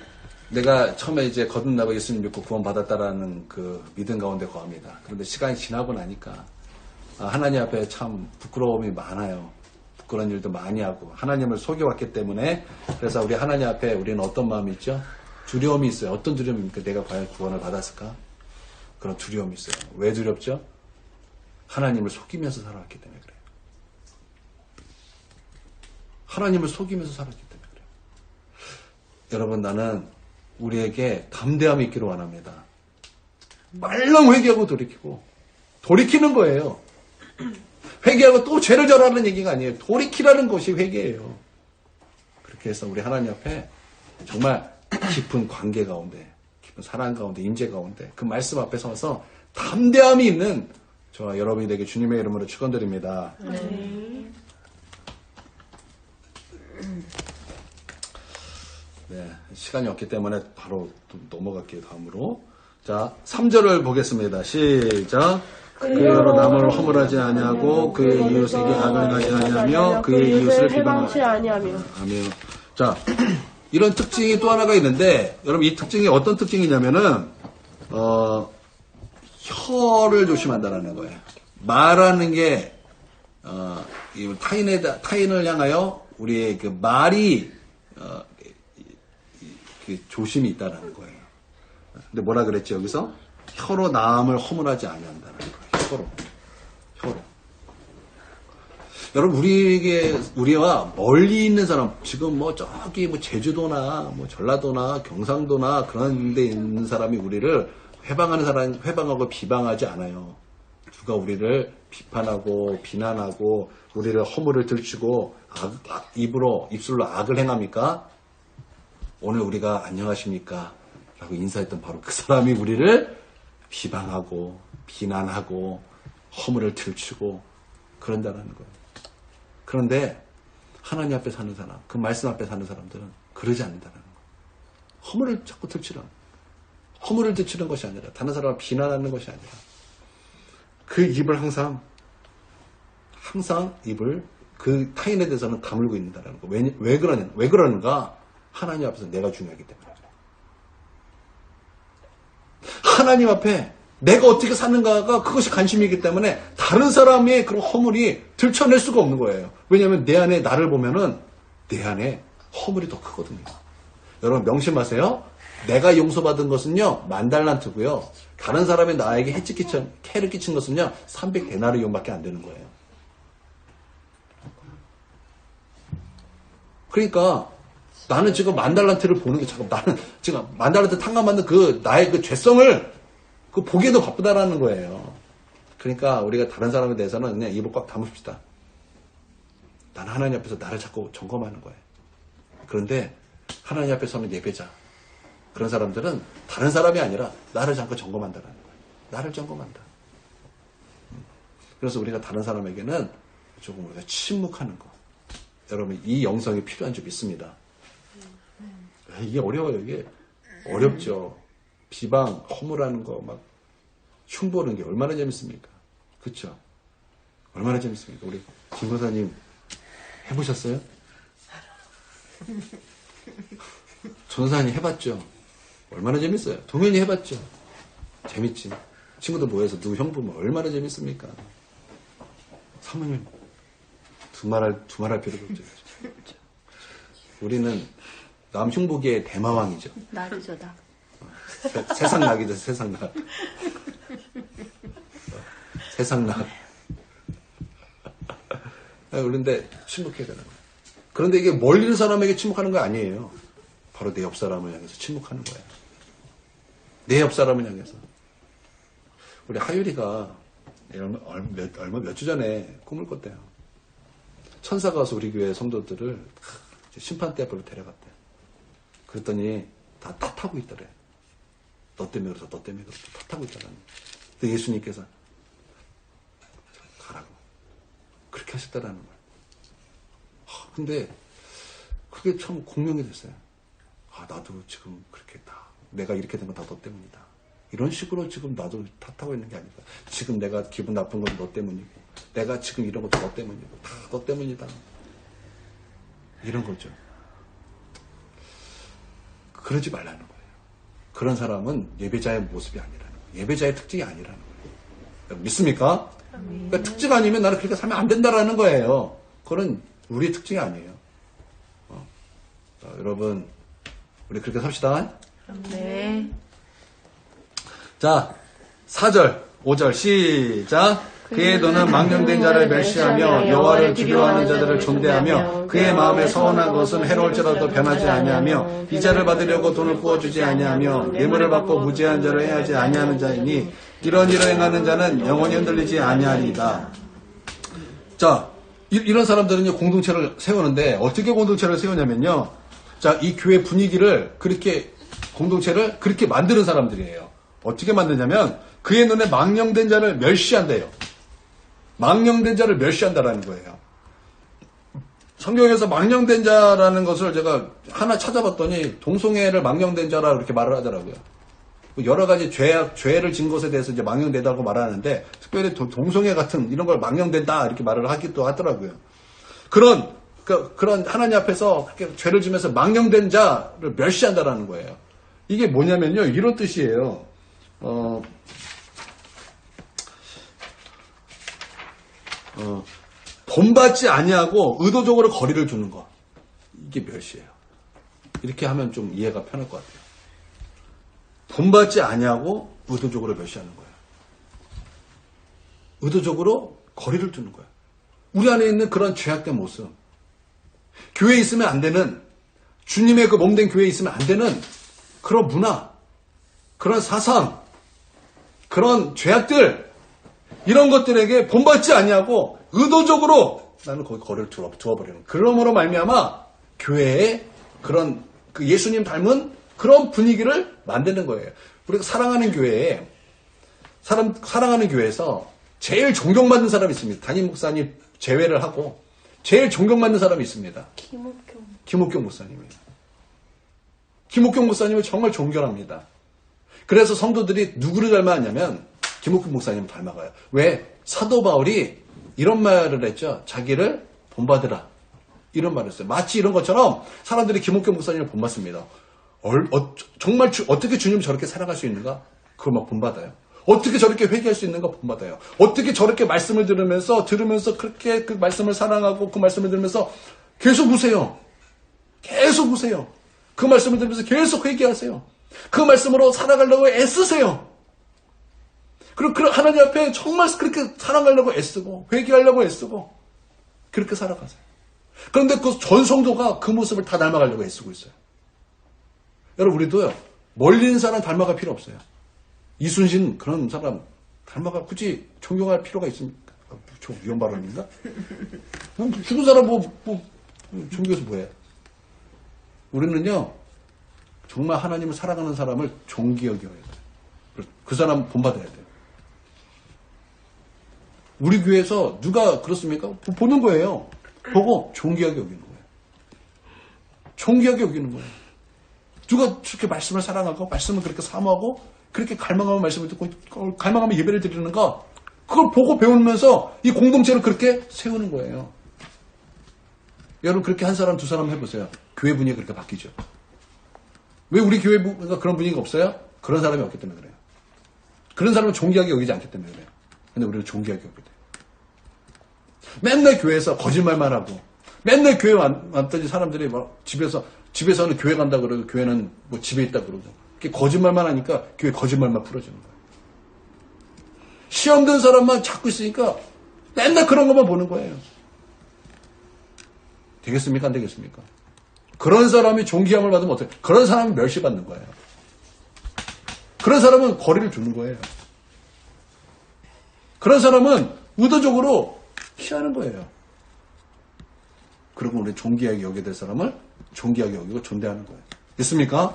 내가 처음에 이제 거듭나고 예수님 믿고 구원받았다라는 그 믿음 가운데 거합니다. 그런데 시간이 지나고 나니까 하나님 앞에 참 부끄러움이 많아요. 부끄러운 일도 많이 하고 하나님을 속여왔기 때문에 그래서 우리 하나님 앞에 우리는 어떤 마음이 있죠? 두려움이 있어요. 어떤 두려움입니까? 내가 과연 구원을 받았을까? 그런 두려움이 있어요. 왜 두렵죠? 하나님을 속이면서 살아왔기 때문에 그래요. 하나님을 속이면서 살았기 때문에 그래요. 여러분 나는 우리에게 담대함이 있기를 원합니다. 말랑 회개하고 돌이키는 거예요. 회개하고 또 죄를 절하는 얘기가 아니에요. 돌이키라는 것이 회개예요. 그렇게 해서 우리 하나님 앞에 정말 깊은 관계 가운데 깊은 사랑 가운데 임재 가운데 그 말씀 앞에 서서 담대함이 있는 저와 여러분이 되게 주님의 이름으로 축원드립니다. 네, 시간이 없기 때문에 바로 넘어갈게요. 다음으로 자 3절을 보겠습니다. 시작. 그여로 남을 허물하지 아니하고 그의 이웃에게 악을 가지 아니하며 그의 이웃을 비방하지 아니하며. 아멘. 자 이런 특징이 또 하나가 있는데 여러분 이 특징이 어떤 특징이냐면은 혀를 조심한다라는 거예요. 말하는 게 타인을 향하여 우리의 그 말이 조심이 있다라는 거예요. 근데 뭐라 그랬지 여기서? 혀로 남을 허물하지 아니한다는 거예요. 혀로. 여러분 우리와 멀리 있는 사람 지금 뭐 저기 뭐 제주도나 뭐 전라도나 경상도나 그런 데 있는 사람이 우리를 회방하고 비방하지 않아요. 누가 우리를 비판하고 비난하고 우리를 허물을 들추고 입술로 악을 행합니까? 오늘 우리가 안녕하십니까? 라고 인사했던 바로 그 사람이 우리를 비방하고 비난하고 허물을 들추고 그런다는 거예요. 그런데 하나님 앞에 사는 사람, 그 말씀 앞에 사는 사람들은 그러지 않는다는 거예요. 허물을 자꾸 들추는, 허물을 들추는 것이 아니라 다른 사람을 비난하는 것이 아니라 그 입을 항상 입을 그 타인에 대해서는 다물고 있는다는 거. 왜 그러는가? 하나님 앞에서 내가 중요하기 때문에. 하나님 앞에 내가 어떻게 사는가가 그것이 관심이기 때문에 다른 사람의 그런 허물이 들춰낼 수가 없는 거예요. 왜냐하면 내 안에 나를 보면은 내 안에 허물이 더 크거든요. 여러분 명심하세요. 내가 용서받은 것은요 10,000달란트고요. 다른 사람이 나에게 해를 끼친 것은요 300데나리온밖에 안 되는 거예요. 그러니까 나는 지금 10,000달란트를 보는 게 잠깐 나는 지금 10,000달란트 탕감받는 그 나의 그 죄성을 그 보기에도 바쁘다라는 거예요. 그러니까 우리가 다른 사람에 대해서는 그냥 입을 꽉 다뭅시다. 나는 하나님 앞에서 나를 자꾸 점검하는 거예요. 그런데 하나님 앞에서는 예배자. 그런 사람들은 다른 사람이 아니라 나를 자꾸 점검한다라는 거예요. 나를 점검한다. 그래서 우리가 다른 사람에게는 조금 우리가 침묵하는 거. 여러분 이 영성이 필요한 줄 믿습니다. 이게 어려워요. 이게 어렵죠. 비방, 허물하는 거, 막 흉보는 게 얼마나 재밌습니까? 그쵸? 얼마나 재밌습니까? 우리 김 권사님 해보셨어요? 전사님 해봤죠? 얼마나 재밌어요? 동현이 해봤죠? 재밌지. 친구들 모여서 누구 형 보면 얼마나 재밌습니까? 사모님 두말할 필요가 없죠. 우리는 남 흉보기의 대마왕이죠. 낙이죠, 낙. 세상 낙이죠, 세상 낙. 세상 낙. 그런데 침묵해야 되는 거예요. 그런데 이게 멀리 있는 사람에게 침묵하는 거 아니에요. 바로 내 옆 사람을 향해서 침묵하는 거예요. 내 옆 사람을 향해서. 우리 하율이가 몇 주 전에 꿈을 꿨대요. 천사가 와서 우리 교회 성도들을 심판대 앞으로 데려갔대요. 그랬더니 다 탓하고 있더래. 너 때문에 그래서 너 때문에 그래서 탓하고 있더라는. 근데 예수님께서 가라고 그렇게 하셨다라는 거예요. 근데 그게 참 공명이 됐어요. 나도 지금 그렇게 내가 이렇게 된 건 다 너 때문이다. 이런 식으로 지금 나도 탓하고 있는 게 아니다. 지금 내가 기분 나쁜 건 너 때문이고, 내가 지금 이런 것도 너 때문이고, 다 너 때문이다. 이런 거죠. 그러지 말라는 거예요. 그런 사람은 예배자의 모습이 아니라는 거예요. 예배자의 특징이 아니라는 거예요. 믿습니까? 그러니까 특징 아니면 나는 그렇게 살면 안 된다라는 거예요. 그건 우리의 특징이 아니에요. 여러분, 우리 그렇게 삽시다. 네. 자, 4절, 5절 시작. 그의 눈은 망령된 자를 멸시하며 여호와를 두려워하는 자들을 존대하며 그의 마음에 서운한 것은 해로울지라도 변하지 아니하며 이자를 받으려고 돈을 부어주지 아니하며 뇌물을 받고 무지한 자를 해하지 아니하는 자이니 이런 일을 행하는 자는 영원히 흔들리지 아니하리이다. 자, 이런 사람들은요 공동체를 세우는데 어떻게 공동체를 세우냐면요, 자, 이 교회 분위기를 그렇게 공동체를 그렇게 만드는 사람들이에요. 어떻게 만드냐면 그의 눈에 망령된 자를 멸시한대요. 망령된 자를 멸시한다라는 거예요. 성경에서 망령된 자라는 것을 제가 하나 찾아봤더니 동성애를 망령된 자라 그렇게 말을 하더라고요. 여러 가지 죄를 진 것에 대해서 이제 망령되다고 말하는데 특별히 동성애 같은 이런 걸 망령된다 이렇게 말을 하기도 하더라고요. 그런 하나님 앞에서 그렇게 죄를 지면서 망령된 자를 멸시한다라는 거예요. 이게 뭐냐면요, 이런 뜻이에요. 본받지 아니하고 의도적으로 거리를 두는 거. 이게 멸시예요. 이렇게 하면 좀 이해가 편할 것 같아요. 본받지 아니하고 의도적으로 멸시하는 거예요. 의도적으로 거리를 두는 거예요. 우리 안에 있는 그런 죄악된 모습, 교회에 있으면 안 되는, 주님의 그 몸된 교회에 있으면 안 되는 그런 문화, 그런 사상, 그런 죄악들, 이런 것들에게 본받지 아니하고 의도적으로 나는 거기 거리를 두어버리는, 그러므로 말미암아 교회에 그런 그 예수님 닮은 그런 분위기를 만드는 거예요. 우리가 사랑하는 교회에, 사랑하는 교회에서 제일 존경받는 사람이 있습니다. 담임 목사님 제외를 하고 제일 존경받는 사람이 있습니다. 김옥경 목사님이에요. 김옥경 목사님을 정말 존경합니다. 그래서 성도들이 누구를 닮아가냐면 김옥경 목사님을 닮아가요. 왜? 사도 바울이 이런 말을 했죠. 자기를 본받으라. 이런 말을 했어요. 마치 이런 것처럼 사람들이 김옥경 목사님을 본받습니다. 정말 어떻게 주님을 저렇게 사랑할 수 있는가? 그걸 막 본받아요. 어떻게 저렇게 회개할 수 있는가 본받아요. 어떻게 저렇게 말씀을 들으면서 그렇게 그 말씀을 사랑하고 그 말씀을 들으면서 계속 우세요. 계속 우세요. 그 말씀을 들으면서 계속 회개하세요. 그 말씀으로 살아가려고 애쓰세요. 그리고 하나님 앞에 정말 그렇게 살아가려고 애쓰고 회개하려고 애쓰고 그렇게 살아가세요. 그런데 그 전 성도가 그 모습을 다 닮아가려고 애쓰고 있어요. 여러분 우리도요. 멀리 있는 사람 닮아갈 필요 없어요. 이순신 그런 사람 닮아가 굳이 존경할 필요가 있습니까? 좀 위험 발언인가? 죽은 사람 존경해서 뭐해? 우리는요 정말 하나님을 사랑하는 사람을 존귀 여겨야 돼요. 그 사람 본받아야 돼요. 우리 교회에서 누가 그렇습니까? 보는 거예요. 보고 존귀하게 여기는 거예요. 존귀하게 여기는 거예요. 누가 그렇게 말씀을 사랑하고 말씀을 그렇게 사모하고 그렇게 갈망하면 말씀을 듣고 갈망하면 예배를 드리는가? 그걸 보고 배우면서 이 공동체를 그렇게 세우는 거예요. 여러분 그렇게 한 사람 두 사람 해보세요. 교회 분위기가 그렇게 바뀌죠. 왜 우리 교회가 그런 분위기가 없어요? 그런 사람이 없기 때문에 그래요. 그런 사람은 존귀하게 여기지 않기 때문에 그래요. 근데 우리는 존귀하게 여기게 돼요. 맨날 교회에서 거짓말만 하고 맨날 교회 왔더니 사람들이 막 집에서는 교회 간다 그러고 교회는 뭐 집에 있다 그러고 이렇게 거짓말만 하니까 교회 거짓말만 풀어지는 거예요. 시험 든 사람만 찾고 있으니까 맨날 그런 것만 보는 거예요. 되겠습니까? 안 되겠습니까? 그런 사람이 존귀함을 받으면 어떡해? 그런 사람은 멸시받는 거예요. 그런 사람은 거리를 두는 거예요. 그런 사람은 의도적으로 피하는 거예요. 그리고 우리 존귀하게 여겨야 될 사람을 존귀하게 여기고 존대하는 거예요. 있습니까?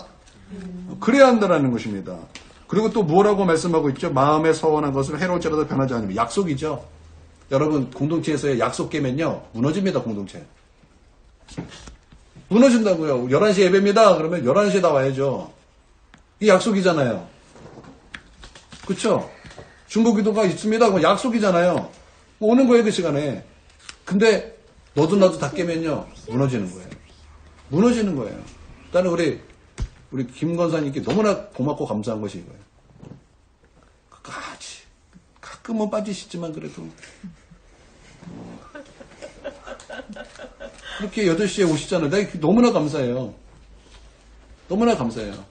그래야 한다는 것입니다. 그리고 또 뭐라고 말씀하고 있죠? 마음에 서원한 것을 해로울지라도 변하지 않으면 약속이죠. 여러분 공동체에서의 약속 깨면요 무너집니다. 공동체. 무너진다고요. 11시 예배입니다. 그러면 11시에 나와야죠. 이 약속이잖아요. 그렇죠? 중보기도가 있습니다. 그럼 약속이잖아요. 오는 거예요. 그 시간에. 근데 너도 나도 다 깨면요. 무너지는 거예요. 무너지는 거예요. 일단은 우리 김건사님께 너무나 고맙고 감사한 것이 이거예요. 가끔은 빠지시지만 그래도 그렇게 8시에 오시잖아요. 내가 너무나 감사해요. 너무나 감사해요.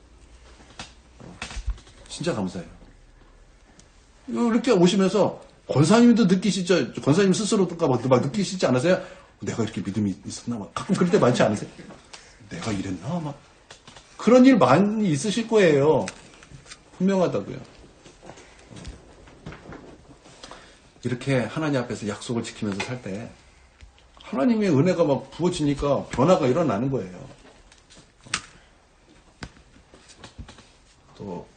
진짜 감사해요. 이렇게 오시면서 권사님도 느끼시죠? 권사님 스스로도 막 느끼시지 않으세요? 내가 이렇게 믿음이 있었나? 막 가끔 그럴 때 많지 않으세요? 내가 이랬나? 막 그런 일 많이 있으실 거예요. 분명하다고요. 이렇게 하나님 앞에서 약속을 지키면서 살 때 하나님의 은혜가 막 부어지니까 변화가 일어나는 거예요. 또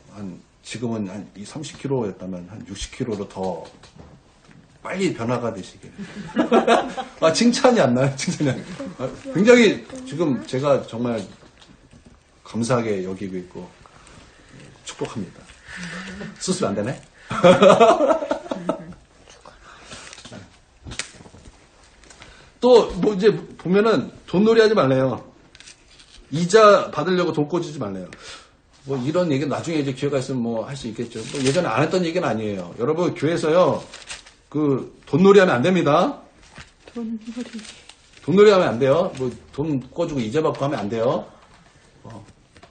지금은 한 30kg였다면 한 60kg로 더 빨리 변화가 되시길. 칭찬이 안 나요. 칭찬이 안 나요. 굉장히 지금 제가 정말 감사하게 여기고 있고 축복합니다. 수습 안 되네? 또 뭐 이제 보면은 돈놀이 하지 말래요. 이자 받으려고 돈 꿔주지 말래요. 뭐 이런 얘기 나중에 이제 기회가 있으면 뭐 할 수 있겠죠. 뭐 예전에 안 했던 얘기는 아니에요. 여러분 교회에서요 그 돈놀이 하면 안 됩니다. 돈놀이 하면 안 돼요. 뭐 돈 꿔주고 이자 받고 하면 안 돼요.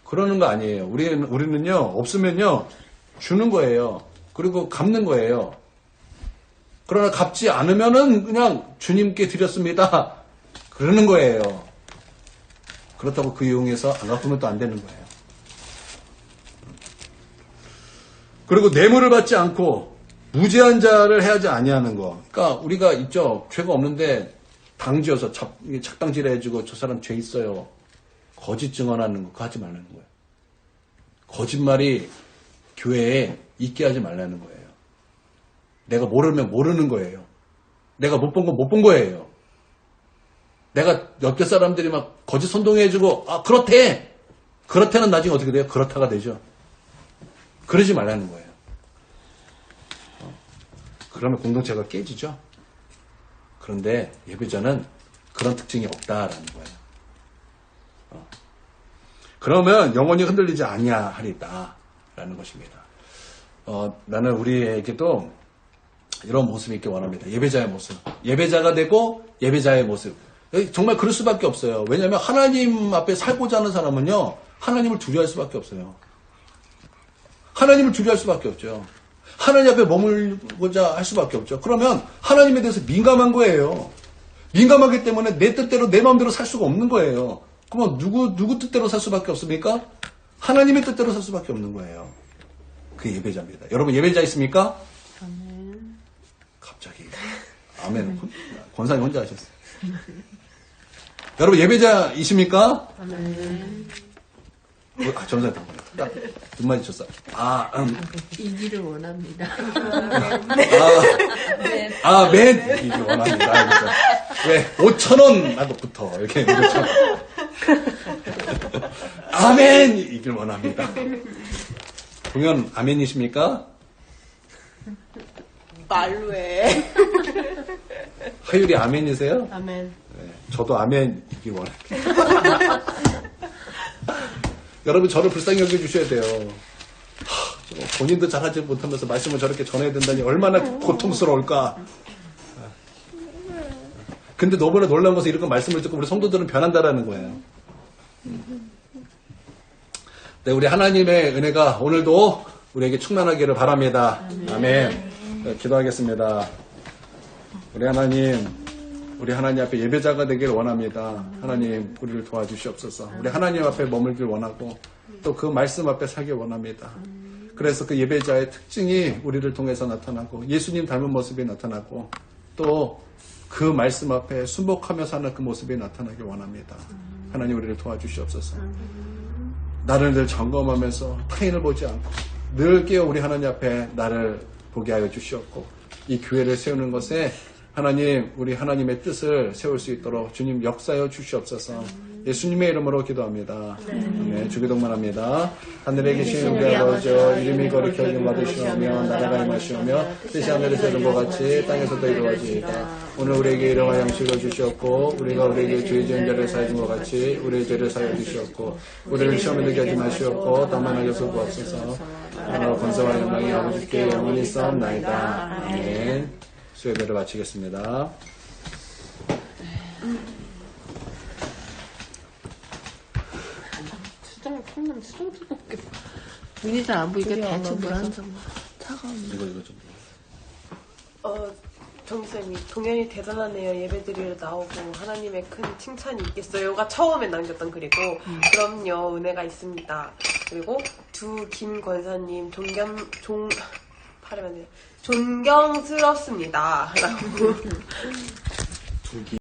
그러는 거 아니에요. 우리는요, 없으면요, 주는 거예요. 그리고 갚는 거예요. 그러나 갚지 않으면은 그냥 주님께 드렸습니다. 그러는 거예요. 그렇다고 그 이용해서 안 갚으면 또 안 되는 거예요. 그리고 뇌물을 받지 않고 무죄한 자를 해하지 아니하는 거. 그러니까 우리가 있죠. 죄가 없는데 당지어서 착당질 해주고 저 사람 죄 있어요. 거짓 증언하는 거 그거 하지 말라는 거예요. 거짓말이 교회에 있게 하지 말라는 거예요. 내가 모르면 모르는 거예요. 내가 못 본 건 못 본 거예요. 내가 옆에 사람들이 막 거짓 선동해주고 그렇대. 그렇대는 나중에 어떻게 돼요? 그렇다가 되죠. 그러지 말라는 거예요. 그러면 공동체가 깨지죠. 그런데 예배자는 그런 특징이 없다라는 거예요. 그러면 영원히 흔들리지 아니하리다라는 것입니다. 나는 우리에게도 이런 모습이 있길 원합니다. 예배자의 모습. 예배자가 되고 예배자의 모습. 정말 그럴 수밖에 없어요. 왜냐하면 하나님 앞에 살고자 하는 사람은요. 하나님을 두려워할 수밖에 없어요. 하나님을 두려워할 수밖에 없죠. 하나님 앞에 머물고자 할 수밖에 없죠. 그러면 하나님에 대해서 민감한 거예요. 민감하기 때문에 내 뜻대로 내 마음대로 살 수가 없는 거예요. 그러면 누구 뜻대로 살 수밖에 없습니까? 하나님의 뜻대로 살 수밖에 없는 거예요. 그게 예배자입니다. 여러분 예배자 있습니까? 아멘. 갑자기 아멘. 권사님 혼자 하셨어요. 여러분 예배자이십니까? 아멘. 전사님 딱 두 마디 쳤어. 이기를 원합니다. 맨 이길 원합니다. 그래서 왜 5,000원 나도부터 이렇게 그렇죠. 아멘 이길 원합니다. 공연 아멘이십니까? 말로 해. 하율이 아멘이세요? 아멘. 네, 저도 아멘 이길 원합니다. 여러분 저를 불쌍히 여겨주셔야 돼요. 본인도 잘하지 못하면서 말씀을 저렇게 전해야 된다니 얼마나 고통스러울까. 근데 너무나 놀라운 것은 이렇게 말씀을 듣고 우리 성도들은 변한다라는 거예요. 네, 우리 하나님의 은혜가 오늘도 우리에게 충만하기를 바랍니다. 아멘. 네, 기도하겠습니다. 우리 하나님 앞에 예배자가 되기를 원합니다. 하나님 우리를 도와주시옵소서. 우리 하나님 앞에 머물길 원하고 또 그 말씀 앞에 살길 원합니다. 그래서 그 예배자의 특징이 우리를 통해서 나타나고 예수님 닮은 모습이 나타나고 또 그 말씀 앞에 순복하며 사는 그 모습이 나타나길 원합니다. 하나님 우리를 도와주시옵소서. 나를 늘 점검하면서 타인을 보지 않고 늘 깨어 우리 하나님 앞에 나를 보게 하여 주시옵고 이 교회를 세우는 것에 하나님 우리 하나님의 뜻을 세울 수 있도록 주님 역사하여 주시옵소서. 예수님의 이름으로 기도합니다. 네, 주기도만 합니다. 하늘에 계신 우리 아버지여 이름이 거룩히 여김 받으시오며 나라가 임하시오며 뜻이 하늘에서 이룬 것 같이 땅에서도 이루어지이다. 오늘 우리에게 일용할 양식을 주시옵고 우리가 우리에게 죄 지은 자를 사해 준 것 같이 우리의 죄를 사해 주시옵고 우리를 시험에 들게 하지 마시옵고 다만 하여서 구하옵소서. 하나와 권세와 영광이 아버지께 영원히 싸움나이다. 아멘. 수요예배를 마치겠습니다. 수정 뜨겁겠어. 눈이 잘 안 보이게 대충 물한 점만. 차가운 이거 좀. 정쌤이 동현이 대단하네요. 예배드리러 나오고 하나님의 큰 칭찬이 있겠어요가 처음에 남겼던 글이고 그럼요 은혜가 있습니다. 그리고 두 김 권사님 존경스럽습니다. 라고